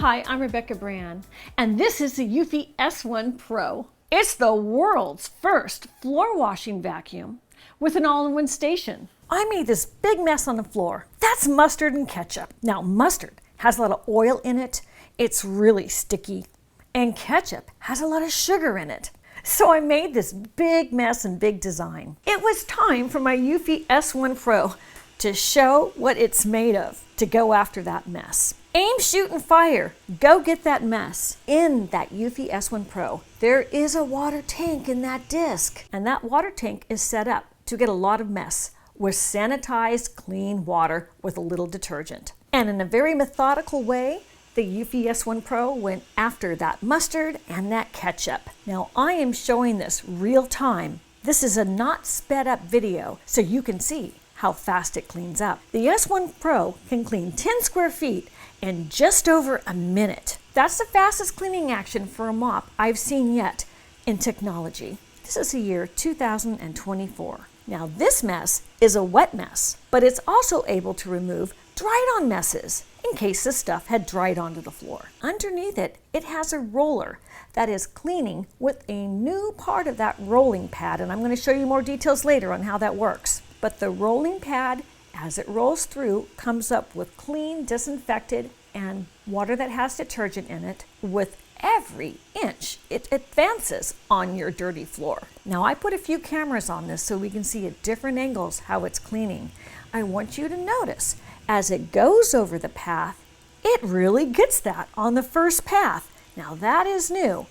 Hi, I'm Rebecca Brand, and this is the Eufy S1 Pro. It's the world's first floor washing vacuum with an all-in-one station. I made this big mess on the floor. That's mustard and ketchup. Now, mustard has a lot of oil in it. It's really sticky. And ketchup has a lot of sugar in it. So I made this big mess and big design. It was time for my Eufy S1 Pro to show what it's made of to go after that mess. Aim, shoot, and fire. Go get that mess. In that Eufy S1 Pro, there is a water tank in that disc. And that water tank is set up to get a lot of mess with sanitized, clean water with a little detergent. And in a very methodical way, the Eufy S1 Pro went after that mustard and that ketchup. Now I am showing this real time. This is a not sped up video, so you can see how fast it cleans up. The S1 Pro can clean 10 square feet in just over a minute. That's the fastest cleaning action for a mop I've seen yet in technology. This is the year 2024. Now this mess is a wet mess, but it's also able to remove dried on messes in case the stuff had dried onto the floor. Underneath it, it has a roller that is cleaning with a new part of that rolling pad, and I'm going to show you more details later on how that works. But the rolling pad, as it rolls through, comes up with clean, disinfected, and water that has detergent in it. With every inch it advances on your dirty floor. Now I put a few cameras on this so we can see at different angles how it's cleaning. I want you to notice as it goes over the path, it really gets that on the first path. Now that is new.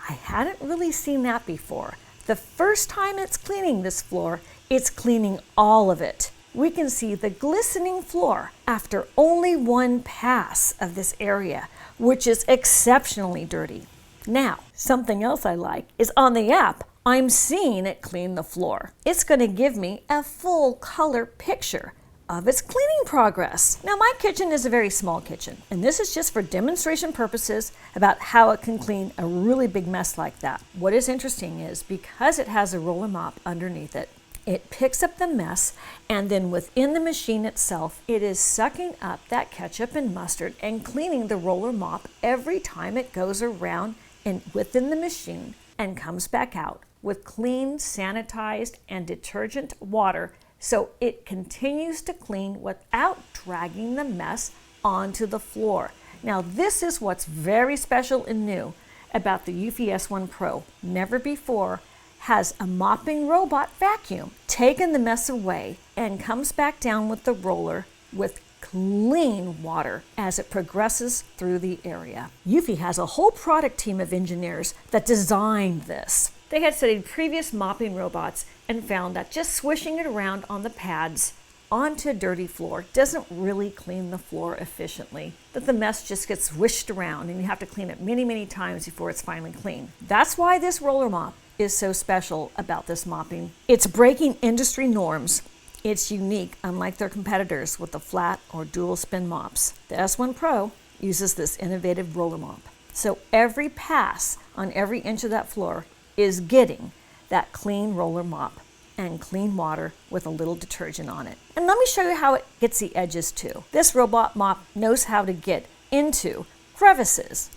I hadn't really seen that before. The first time it's cleaning this floor, it's cleaning all of it. We can see the glistening floor after only one pass of this area, which is exceptionally dirty. Now, something else I like is on the app, I'm seeing it clean the floor. It's going to give me a full color picture of its cleaning progress. Now my kitchen is a very small kitchen, and this is just for demonstration purposes about how it can clean a really big mess like that. What is interesting is because it has a roller mop underneath it, it picks up the mess, and then within the machine itself, it is sucking up that ketchup and mustard and cleaning the roller mop every time it goes around and within the machine and comes back out with clean, sanitized, and detergent water, so it continues to clean without dragging the mess onto the floor. Now this is what's very special and new about the Eufy S1 Pro. Never before has a mopping robot vacuum taken the mess away and comes back down with the roller with clean water as it progresses through the area. Eufy has a whole product team of engineers that designed this. They had studied previous mopping robots and found that just swishing it around on the pads onto a dirty floor doesn't really clean the floor efficiently, that the mess just gets swished around and you have to clean it many, many times before it's finally clean. That's why this roller mop is so special about this mopping. It's breaking industry norms. It's unique, unlike their competitors with the flat or dual spin mops. The S1 Pro uses this innovative roller mop. So every pass on every inch of that floor is getting that clean roller mop and clean water with a little detergent on it. And let me show you how it gets the edges too. This robot mop knows how to get into crevices,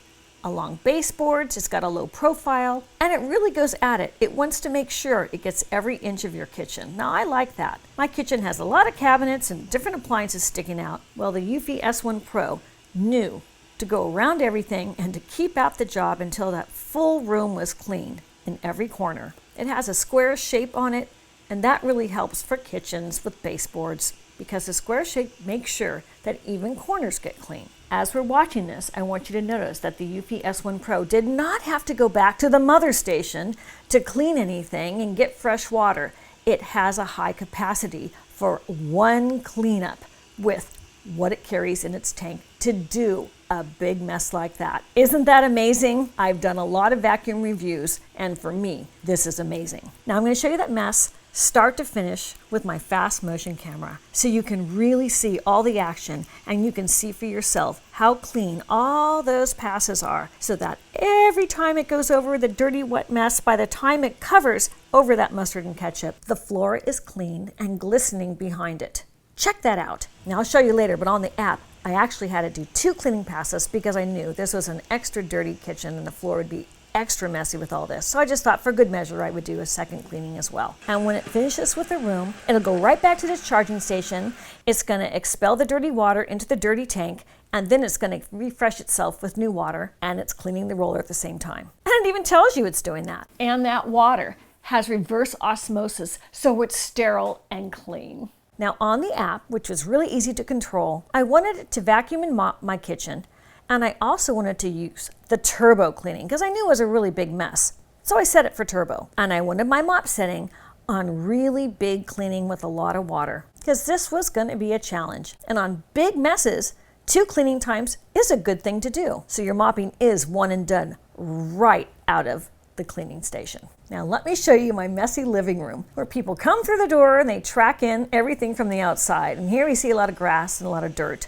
along baseboards. It's got a low profile, and it really goes at it. It wants to make sure it gets every inch of your kitchen. Now I like that. My kitchen has a lot of cabinets and different appliances sticking out. Well, the Eufy S1 Pro knew to go around everything and to keep out the job until that full room was cleaned in every corner. It has a square shape on it, and that really helps for kitchens with baseboards because the square shape makes sure that even corners get clean. As we're watching this, I want you to notice that the Eufy S1 Pro did not have to go back to the mother station to clean anything and get fresh water. It has a high capacity for one cleanup with what it carries in its tank to do a big mess like that. Isn't that amazing? I've done a lot of vacuum reviews, and for me, this is amazing. Now I'm going to show you that mess start to finish with my fast motion camera so you can really see all the action and you can see for yourself how clean all those passes are, so that every time it goes over the dirty wet mess, by the time it covers over that mustard and ketchup, the floor is clean and glistening behind it. Check that out. Now I'll show you later, but on the app I actually had to do 2 cleaning passes because I knew this was an extra dirty kitchen and the floor would be extra messy with all this. So I just thought for good measure I would do a second cleaning as well. And when it finishes with the room, it'll go right back to the charging station. It's going to expel the dirty water into the dirty tank, and then it's going to refresh itself with new water, and it's cleaning the roller at the same time. And it even tells you it's doing that. And that water has reverse osmosis, so it's sterile and clean. Now on the app, which was really easy to control, I wanted it to vacuum and mop my kitchen, and I also wanted to use the turbo cleaning because I knew it was a really big mess. So I set it for turbo, and I wanted my mop setting on really big cleaning with a lot of water because this was going to be a challenge. And on big messes, 2 cleaning times is a good thing to do. So your mopping is one and done right out of the cleaning station. Now let me show you my messy living room where people come through the door and they track in everything from the outside. And here we see a lot of grass and a lot of dirt.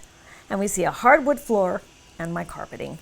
And we see a hardwood floor and my carpeting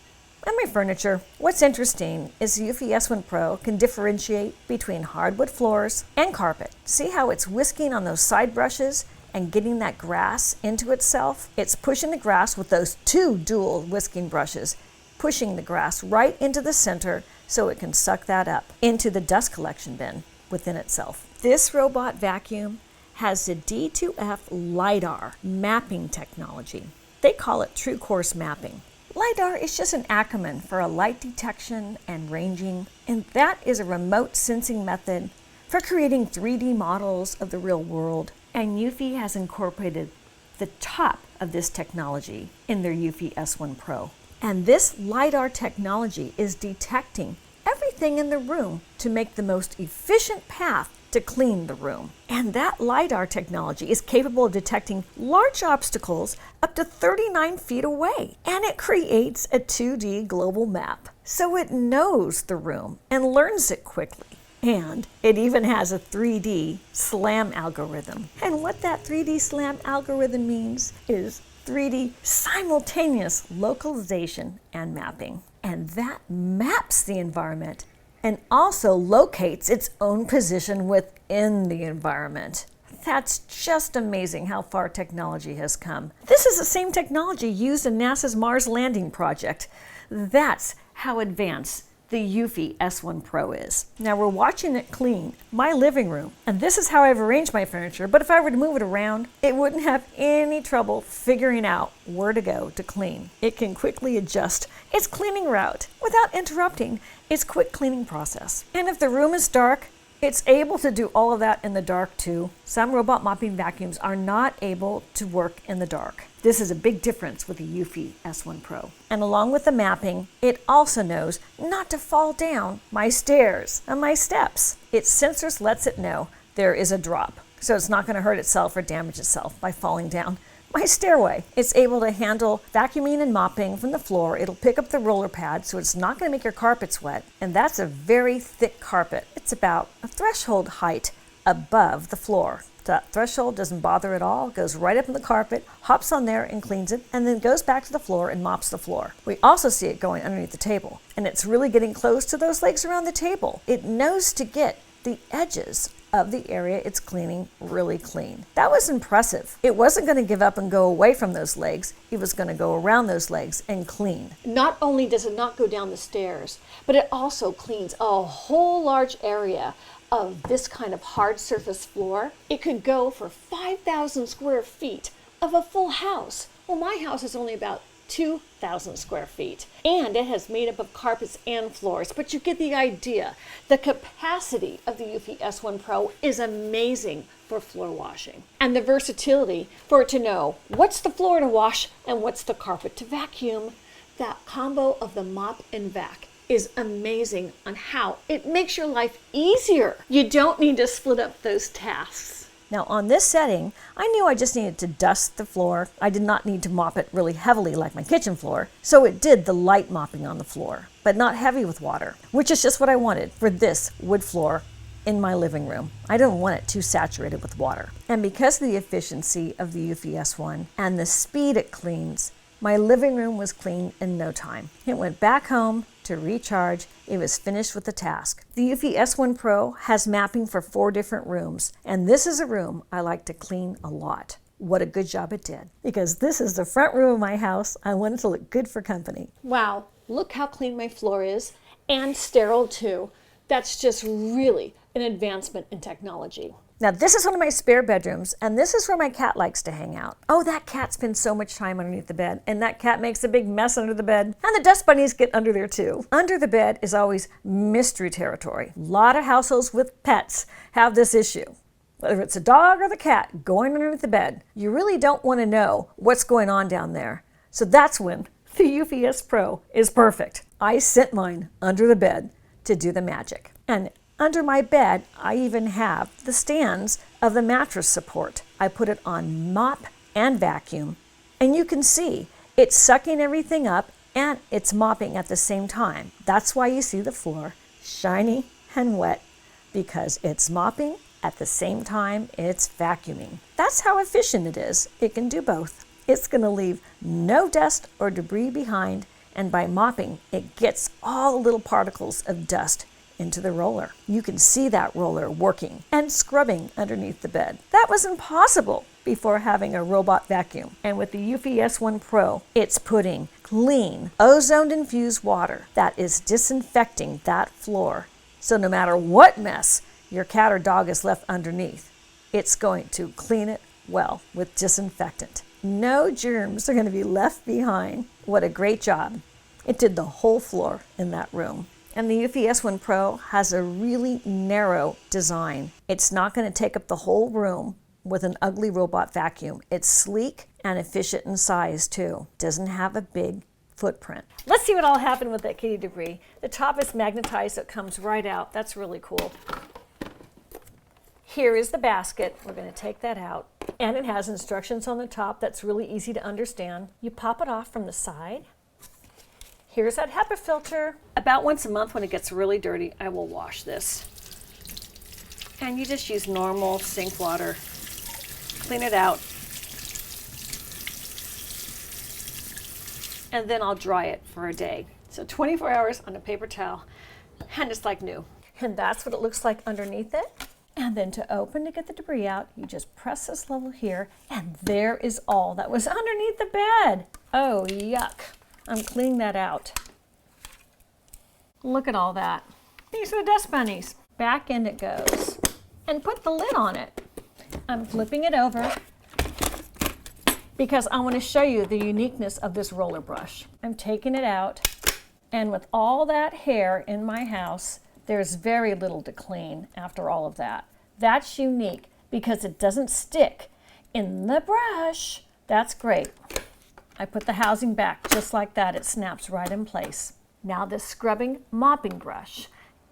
and my furniture. What's interesting is the Eufy S1 Pro can differentiate between hardwood floors and carpet. See how it's whisking on those side brushes and getting that grass into itself? It's pushing the grass with those 2 dual whisking brushes, pushing the grass right into the center so it can suck that up into the dust collection bin within itself. This robot vacuum has the D2F LiDAR mapping technology. They call it true course mapping. LiDAR is just an acronym for a light detection and ranging, and that is a remote sensing method for creating 3D models of the real world. And Eufy has incorporated the top of this technology in their Eufy S1 Pro. And this LiDAR technology is detecting everything in the room to make the most efficient path to clean the room. And that LiDAR technology is capable of detecting large obstacles up to 39 feet away. And it creates a 2D global map. So it knows the room and learns it quickly. And it even has a 3D SLAM algorithm. And what that 3D SLAM algorithm means is 3D simultaneous localization and mapping. And that maps the environment and also locates its own position within the environment. That's just amazing how far technology has come. This is the same technology used in NASA's Mars landing project. That's how advanced the Eufy S1 Pro is. Now we're watching it clean my living room, and this is how I've arranged my furniture, but if I were to move it around, it wouldn't have any trouble figuring out where to go to clean. It can quickly adjust its cleaning route without interrupting its quick cleaning process. And if the room is dark, it's able to do all of that in the dark too. Some robot mopping vacuums are not able to work in the dark. This is a big difference with the Eufy S1 Pro. And along with the mapping, it also knows not to fall down my stairs and my steps. Its sensors lets it know there is a drop, so it's not going to hurt itself or damage itself by falling down my stairway. It's able to handle vacuuming and mopping from the floor. It'll pick up the roller pad, so it's not going to make your carpets wet. And that's a very thick carpet. It's about a threshold height above the floor. That threshold doesn't bother at all, goes right up in the carpet, hops on there and cleans it, and then goes back to the floor and mops the floor. We also see it going underneath the table, and it's really getting close to those legs around the table. It knows to get the edges of the area it's cleaning really clean. That was impressive. It wasn't going to give up and go away from those legs. It was going to go around those legs and clean. Not only does it not go down the stairs, but it also cleans a whole large area of this kind of hard surface floor. It could go for 5,000 square feet of a full house. Well, my house is only about 2,000 square feet, and it has made up of carpets and floors, but you get the idea. The capacity of the Eufy S1 Pro is amazing for floor washing, and the versatility for it to know what's the floor to wash and what's the carpet to vacuum. That combo of the mop and vac is amazing on how it makes your life easier. You don't need to split up those tasks. Now on this setting, I knew I just needed to dust the floor. I did not need to mop it really heavily like my kitchen floor, so it did the light mopping on the floor, but not heavy with water, which is just what I wanted for this wood floor in my living room. I didn't want it too saturated with water. And because of the efficiency of the Eufy S1 and the speed it cleans, my living room was clean in no time. It went back home to recharge. It was finished with the task. The Eufy S1 Pro has mapping for 4 different rooms, and this is a room I like to clean a lot. what a good job it did. Because this is the front room of my house. I want it to look good for company. Wow, look how clean my floor is, and sterile too. That's just really an advancement in technology. Now this is one of my spare bedrooms, and this is where my cat likes to hang out. Oh, that cat spends so much time underneath the bed, and that cat makes a big mess under the bed, and the dust bunnies get under there too. Under the bed is always mystery territory. A lot of households with pets have this issue. Whether it's a dog or the cat going underneath the bed, you really don't want to know what's going on down there. So that's when the Eufy S Pro is perfect. I sent mine under the bed to do the magic. And under my bed, I even have the stands of the mattress support. I put it on mop and vacuum, and you can see it's sucking everything up and it's mopping at the same time. That's why you see the floor shiny and wet, because it's mopping at the same time it's vacuuming. That's how efficient it is. It can do both. It's going to leave no dust or debris behind, and by mopping, it gets all the little particles of dust into the roller. You can see that roller working and scrubbing underneath the bed. That was impossible before having a robot vacuum. And with the Eufy S1 Pro, it's putting clean, ozone-infused water that is disinfecting that floor. So no matter what mess your cat or dog has left underneath, it's going to clean it well with disinfectant. No germs are going to be left behind. What a great job. It did the whole floor in that room. And the Eufy S1 Pro has a really narrow design. It's not going to take up the whole room with an ugly robot vacuum. It's sleek and efficient in size too. Doesn't have a big footprint. Let's see what all happened with that kitty debris. The top is magnetized, so it comes right out. That's really cool. Here is the basket. We're going to take that out. And it has instructions on the top that's really easy to understand. You pop it off from the side. Here's that HEPA filter. About once a month when it gets really dirty, I will wash this. And you just use normal sink water. Clean it out. And then I'll dry it for a day. So 24 hours on a paper towel, and it's like new. And that's what it looks like underneath it. And then to open to get the debris out, you just press this level here, and there is all that was underneath the bed. Oh, yuck. I'm cleaning that out. Look at all that. These are the dust bunnies. Back in it goes. And put the lid on it. I'm flipping it over because I want to show you the uniqueness of this roller brush. I'm taking it out, and with all that hair in my house, there's very little to clean after all of that. That's unique because it doesn't stick in the brush. That's great. I put the housing back just like that. It snaps right in place. Now this scrubbing mopping brush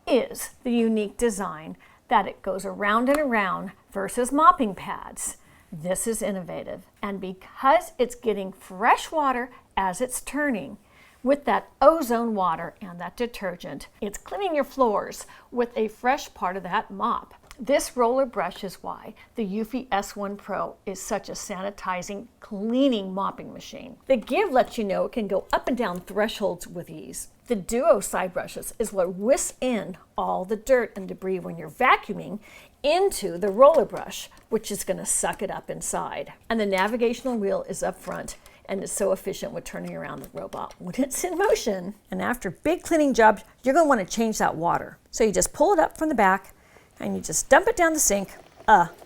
is the unique design that it goes around and around versus mopping pads. This is innovative. And because it's getting fresh water as it's turning, with that ozone water and that detergent, it's cleaning your floors with a fresh part of that mop. This roller brush is why the Eufy S1 Pro is such a sanitizing, cleaning mopping machine. The Give lets you know it can go up and down thresholds with ease. The Duo side brushes is what whisks in all the dirt and debris when you're vacuuming into the roller brush, which is going to suck it up inside. And the navigational wheel is up front, and it's so efficient with turning around the robot when it's in motion. And after big cleaning jobs, you're going to want to change that water. So you just pull it up from the back, and you just dump it down the sink.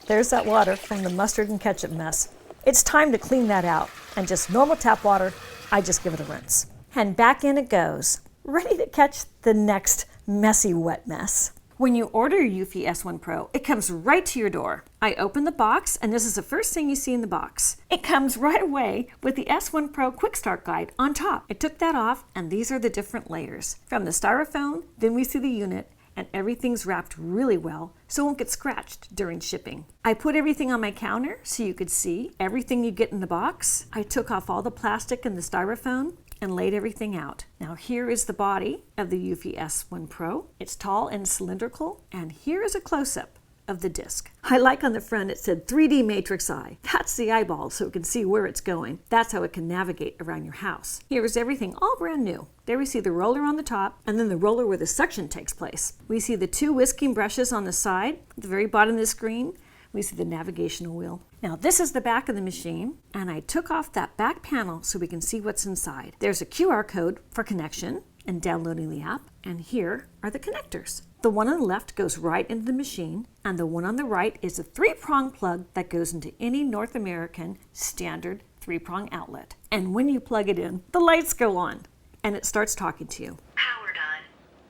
There's that water from the mustard and ketchup mess. It's time to clean that out. And just normal tap water, I just give it a rinse. And back in it goes, ready to catch the next messy wet mess. When you order your Eufy S1 Pro, it comes right to your door. I open the box, and this is the first thing you see in the box. It comes right away with the S1 Pro Quick Start Guide on top. I took that off, and these are the different layers. From the styrofoam, then we see the unit, and everything's wrapped really well so it won't get scratched during shipping. I put everything on my counter so you could see everything you get in the box. I took off all the plastic and the styrofoam and laid everything out. Now here is the body of the Eufy S1 Pro. It's tall and cylindrical, and here is a close-up of the disc. I like on the front it said 3D matrix eye. That's the eyeball so it can see where it's going. That's how it can navigate around your house. Here is everything all brand new. There we see the roller on the top, and then the roller where the suction takes place. We see the two whisking brushes on the side, at the very bottom of the screen, We see the navigational wheel. Now this is the back of the machine, and I took off that back panel so we can see what's inside. There's a QR code for connection and downloading the app, and here are the connectors. The one on the left goes right into the machine, and the one on the right is a 3-prong plug that goes into any North American standard 3-prong outlet. And when you plug it in, the lights go on, and it starts talking to you. Powered on.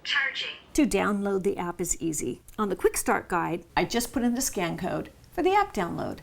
Charging. To download the app is easy. On the quick start guide, I just put in the scan code for the app download.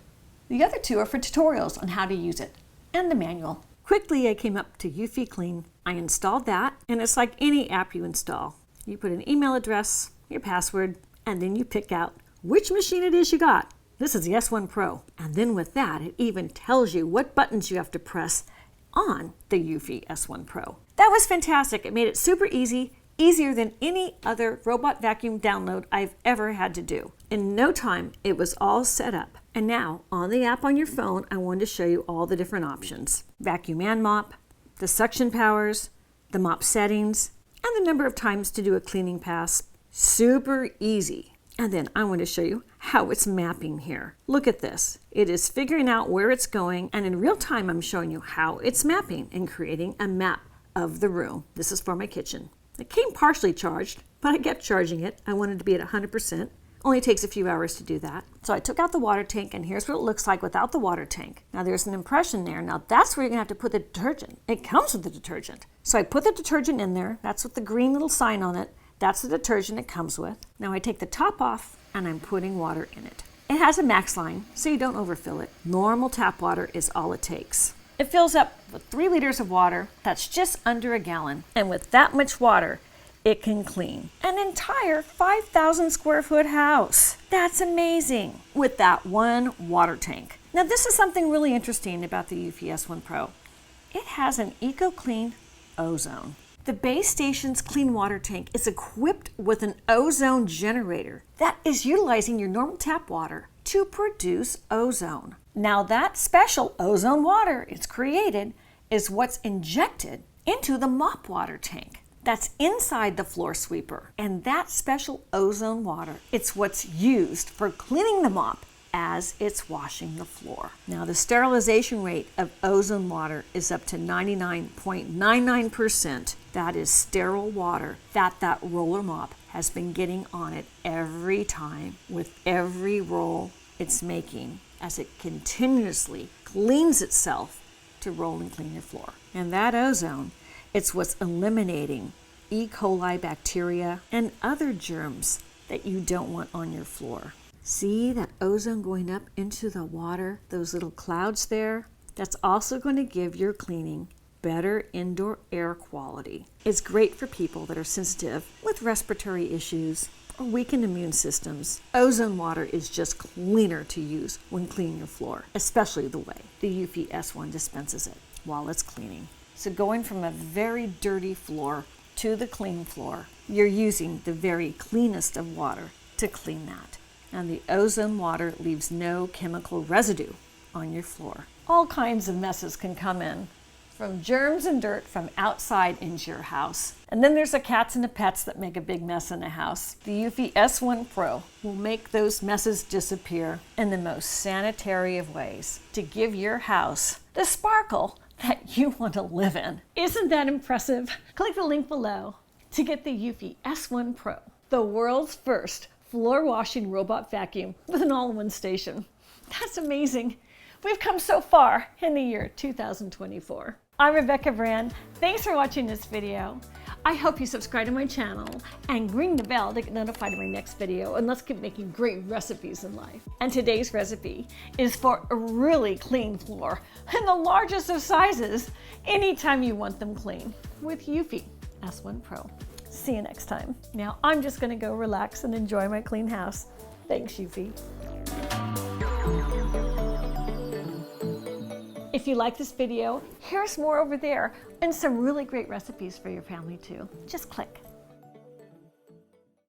The other 2 are for tutorials on how to use it, and the manual. Quickly, I came up to Eufy Clean. I installed that, and it's like any app you install. You put an email address, your password, and then you pick out which machine it is you got. This is the S1 Pro. And then with that, it even tells you what buttons you have to press on the Eufy S1 Pro. That was fantastic. It made it super easy, easier than any other robot vacuum download I've ever had to do. In no time, it was all set up. And now, on the app on your phone, I wanted to show you all the different options. Vacuum and mop, the suction powers, the mop settings, and the number of times to do a cleaning pass. Super easy. And then I want to show you how it's mapping here. Look at this. It is figuring out where it's going, and in real time I'm showing you how it's mapping and creating a map of the room. This is for my kitchen. It came partially charged, but I kept charging it. I wanted to be at 100%. Only takes a few hours to do that. So I took out the water tank, and here's what it looks like without the water tank. Now there's an impression there. Now that's where you're gonna have to put the detergent. It comes with the detergent. So I put the detergent in there. That's with the green little sign on it. That's the detergent it comes with. Now I take the top off, and I'm putting water in it. It has a max line, so you don't overfill it. Normal tap water is all it takes. It fills up with 3 liters of water. That's just under a gallon. And with that much water, it can clean an entire 5,000 square foot house. That's amazing with that one water tank. Now this is something really interesting about the Eufy S1 Pro. It has an EcoClean Ozone. The base station's clean water tank is equipped with an ozone generator that is utilizing your normal tap water to produce ozone. Now that special ozone water it's created is what's injected into the mop water tank. That's inside the floor sweeper. And that special ozone water, it's what's used for cleaning the mop as it's washing the floor. Now the sterilization rate of ozone water is up to 99.99%. That is sterile water that roller mop has been getting on it every time with every roll it's making as it continuously cleans itself to roll and clean your floor. And that ozone, it's what's eliminating E. coli bacteria and other germs that you don't want on your floor. See that ozone going up into the water, those little clouds there? That's also going to give your cleaning better indoor air quality. It's great for people that are sensitive with respiratory issues or weakened immune systems. Ozone water is just cleaner to use when cleaning your floor, especially the way the Eufy S1 dispenses it while it's cleaning. So going from a very dirty floor to the clean floor, you're using the very cleanest of water to clean that. And the ozone water leaves no chemical residue on your floor. All kinds of messes can come in, from germs and dirt from outside into your house. And then there's the cats and the pets that make a big mess in the house. The Eufy S1 Pro will make those messes disappear in the most sanitary of ways to give your house the sparkle that you want to live in. Isn't that impressive? Click the link below to get the Eufy S1 Pro, the world's first floor washing robot vacuum with an all-in-one station. That's amazing. We've come so far in the year 2024. I'm Rebecca Brand. Thanks for watching this video. I hope you subscribe to my channel and ring the bell to get notified of my next video, and let's keep making great recipes in life. And today's recipe is for a really clean floor in the largest of sizes anytime you want them clean with Eufy S1 Pro. See you next time. Now I'm just gonna go relax and enjoy my clean house. Thanks, Eufy. If you like this video, here's more over there and some really great recipes for your family too. Just click.